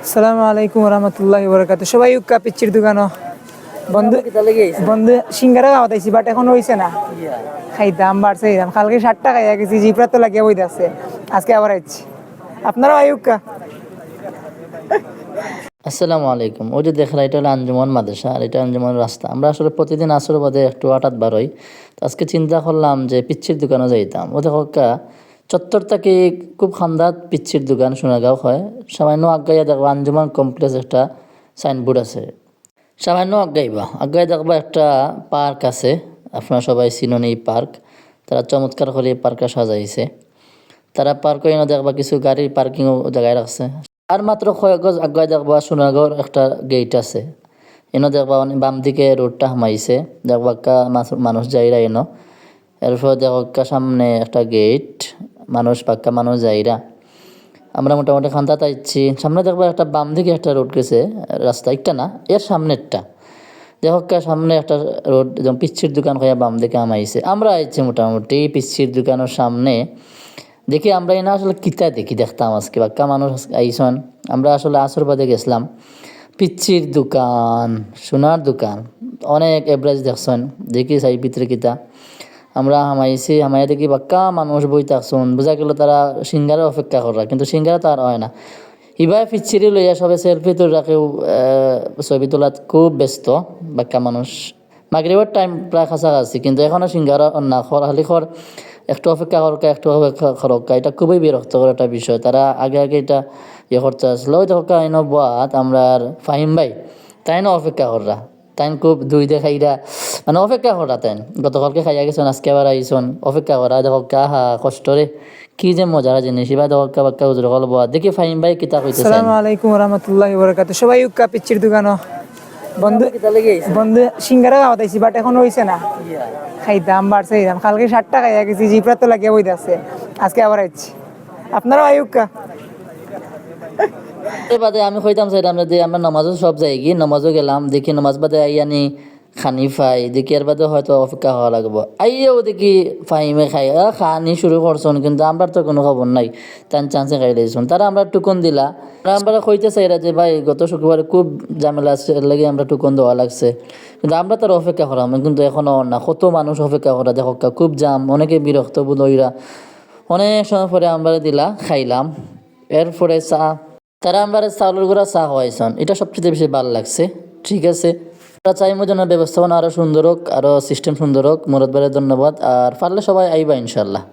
আসসালামু আলাইকুম রহমতুল্লাহি বরকাত। সবাই উক্কা পিচ্চির দোকানও বন্ধু বন্ধু সিঙ্গারা খাওয়া তাইছি, বাট এখন হয়েছে না, খাইতাম বাড়ছে খাইতাম। কালকে 60 খাইয়া গেছি, জিপরা তো লাগিয়ে বইতে আছে, আজকে আবার আইছি। আপনারাও আই উক্কা। আসসালামু আলাইকুম। ওই যে দেখলা, এটা হলো আঞ্জুমান মাদ্রাসা আর এটা আঞ্জুমান রাস্তা। আমরা আসলে প্রতিদিন আসর বাদে একটু হঠাৎ বারোই। তো আজকে চিন্তা করলাম যে পিচ্ছির দোকানে যাইতাম। ও দেখো চত্বর থেকে খুব খান্দাত পিচ্ছির দোকান সোনাগাঁও হয়। সামান্য আগাইয়া দেখবা আঞ্জুমান কমপ্লেক্স একটা সাইনবোর্ড আছে। সামান্য আগাই দেখবা একটা পার্ক আছে। আপনারা সবাই চিনেন এই পার্ক। তারা চমৎকার করে এই পার্কটা সাজাইছে। তারা পার্ক এনে দেখবা কিছু গাড়ির পার্কিংও জায়গায় রাখছে। আর মাত্র কয়েক গজ আগায় দেখবা সোনাগড় একটা গেট আছে। এনে দেখবা বাম দিকে রোডটা হামাইছে, দেখবা মানুষ যাইরা এনো। এরপর দেখবা সামনে একটা গেট, মানুষ যাইরা। আমরা মোটামুটি খান্তাতে আইছি। সামনে দেখবা একটা বাম দিকে একটা রোড গেছে, রাস্তা একটা না, এর সামনেরটা। দেখো সামনে একটা রোড, যেমন পিচ্ছির দোকান হইয়া বাম দিকে আমাইছে। আমরা আইছি মোটামুটি পিচ্ছির দোকানের সামনে। দেখি আমরা এনা আসলে কিতা দেখতাম আজকে বাক্কা মানুষ আইসন। আমরা আসলে আসর বাদে গেছিলাম। পিচ্ছির দোকান, সোনার দোকান, অনেক এভারেজ দেখছেন। দেখি সাই ভিতরে কিতা আমরা হামাইয়া দেখি বাক্কা মানুষ বই থাকছুন। বোঝা গেল তারা সিঙ্গারে অপেক্ষা করা, কিন্তু সিঙ্গারা তার হয় না। ইবাই পিচ্ছিরি লইয়া সবে সেলফি তো রাখেও, ছবি তোলাত খুব ব্যস্ত বাক্কা মানুষ। মাগরিবের টাইম প্রায় কাছাকাছি, কিন্তু এখনও সিঙ্গারা না খালি একটু অপেক্ষা করকা, এটা খুবই বিরক্তকর একটা বিষয়। তারা আগে এটা করতে আসলো। ওই দেখা বাদ আমরা আর ফাহিম ভাই তাই না অপেক্ষা করা, তাই খুব দুই দেখাইরা মানে অপেক্ষা করা। তাই গতকালকে খাইয়া গেছেন, আজকে আবার আইসন অপেক্ষা করা। দেখা হা কষ্টরে কি যে মজার জিনিস। এবার দেখা বাক্কা হুজুর বলবো দেখি ফাহিম ভাই কিতা কইতেছেন। আসসালামু আলাইকুম রহমতুল্লাহি বরকাত। সবাই উক্কা পিচ্চির দোকানও বন্ধু সিঙ্গারা খাওয়া তাইছি, বাট এখন হয়েছে না, খাইতাম বাড়ছে খাইতাম। কালকে 60 খাইয়া গেছি, জিপরা তো লাগিয়ে বইতে আছে, আজকে আবার আইছি। আপনারাও আই উক্কা। এর বাদে আমি কইতাম চাইতাম যে আমরা নামাজও সব যাই গিয়ে নামাজও গেলাম। দেখি নামাজ বাদে আইয়ানি খানি ফাই দেখি, এর বাদে হয়তো অপেক্ষা হওয়া লাগবো। আইয়াও দেখি ফাইমে খাই খানি শুরু করছন, কিন্তু আমরা তো কোনো খবর নাই। তার চান্সে খাই লাইছুন। তারা আমরা টুকন দিলা। আমরা কইতে চাইরা যে ভাই গত শুক্রবারে খুব ঝামেলা লাগে, আমরা টুকন দেওয়া লাগছে, কিন্তু আমরা তার অপেক্ষা করাম, কিন্তু এখনো না। কত মানুষ অপেক্ষা করা দেখো, খুব জাম, অনেকে বিরক্ত বোধ হইরা। অনেক সময় পরে আমরা দিলা খাইলাম। এরপরে চা, তারা আমরা চাউলের গুঁড়া চা খাওয়াইছেন, এটা সবচেয়ে বেশি ভালো লাগছে। ঠিক আছে, আমরা চাইমো যেন ব্যবস্থাপনা আরও সুন্দর হোক, আরও সিস্টেম সুন্দর হোক। মুরাদ ভাইয়ের ধন্যবাদ। আর পারলে সবাই আইবা ইনশাল্লাহ।